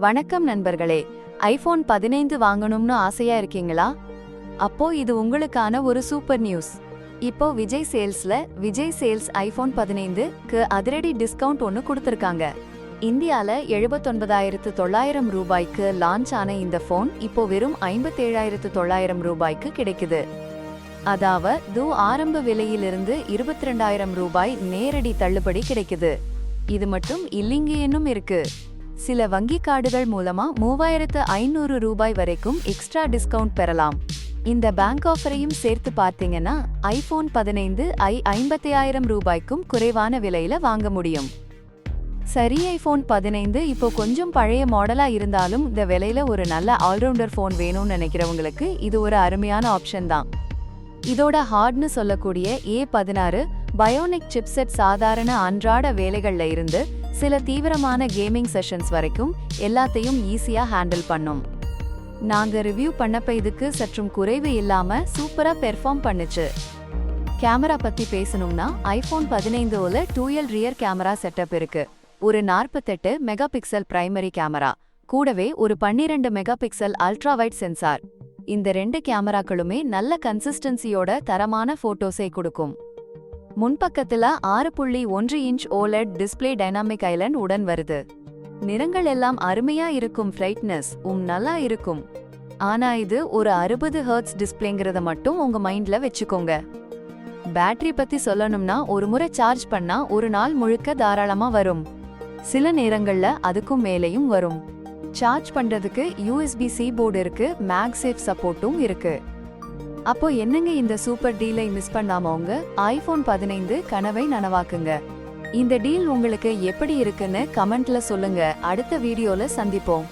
வணக்கம் நண்பர்களே. ஐபோன் 15 வாங்கணும்னு ஆசையா இருக்கீங்களா? அப்போ இது உங்களுக்கான ஒரு சூப்பர் நியூஸ். இப்போ விஜய் சேல்ஸ் ஐபோன் 15க்கு அதிரடி டிஸ்கவுண்ட் ஒன்னு கொடுத்திருக்காங்க. இந்தியால 79,900 ரூபாய்க்கு லான்ச் ஆன இந்த போன் இப்போ வெறும் 57,900 ரூபாய்க்கு கிடைக்குது. அதாவது ஆரம்ப விலையிலிருந்து 22,000 ரூபாய் நேரடி தள்ளுபடி கிடைக்குது. இது மட்டும் இல்லைங்கேனும் இருக்கு. சில வங்கி கார்டுகள் மூலமா 3,500 ரூபாய் வரைக்கும் எக்ஸ்ட்ரா டிஸ்கவுண்ட் பெறலாம். இந்த பேங்க் ஆஃபரையும் சேர்த்து பார்த்தீங்கன்னா ஐபோன் 15 55,000 ரூபாய்க்கும் குறைவான விலையில வாங்க முடியும். சரி, ஐபோன் 15 இப்போ கொஞ்சம் பழைய மாடலா இருந்தாலும் இந்த விலையில ஒரு நல்ல ஆல்ரவுண்டர் போன் வேணும்னு நினைக்கிறவங்களுக்கு இது ஒரு அருமையான ஆப்ஷன் தான். இதோட ஹார்ட்னு சொல்லக்கூடிய A16 பயோனிக் சிப்செட் சாதாரண அன்றாட வேலைகள்ல இருந்து சில தீவிரமான கேமிங் செஷன்ஸ் வரைக்கும் எல்லாத்தையும் ஈஸியா ஹேண்டில் பண்ணும். நாங்க ரிவ்யூ பண்ணப்ப இதுக்கு சற்றும் குறைவு இல்லாம சூப்பரா பெர்ஃபார்ம் பண்ணுச்சு. கேமரா பத்தி பேசணும்னா ஐபோன் 15ல டூயல் ரியர் கேமரா செட்டப் இருக்கு. ஒரு 48 மெகா பிக்சல் பிரைமரி கேமரா கூடவே ஒரு 12 mega pixel ultra wide sensor. இந்த ரெண்டு கேமராக்களுமே நல்ல கன்சிஸ்டன்சியோட தரமான போட்டோஸை கொடுக்கும். முன்பக்கத்துல 6.1 inch OLED display dynamic Island உடன் வருது. நிறங்கள் எல்லாம் அருமையா இருக்கும். பிரைட்னஸ் நல்லா இருக்கும். ஆனா இது ஒரு 60 ஹெர்ட்ஸ் டிஸ்பிளேங்கிறத மட்டும் உங்க மைண்ட்ல வச்சுக்கோங்க. பேட்டரி பத்தி சொல்லணும்னா ஒரு முறை சார்ஜ் பண்ணா ஒரு நாள் முழுக்க தாராளமா வரும். சில நேரங்கள்ல அதுக்கும் மேலேயும் வரும். சார்ஜ் பண்றதுக்கு USB-C போர்டு இருக்கு. மேக்சேஃப் சப்போர்ட்டும் இருக்கு. அப்போ என்னங்க, இந்த சூப்பர் டீலை மிஸ் பண்ணாம உங்க ஐபோன் 15 கனவை நனவாக்குங்க. இந்த டீல் உங்களுக்கு எப்படி இருக்குன்னு கமெண்ட்ல சொல்லுங்க. அடுத்த வீடியோல சந்திப்போம்.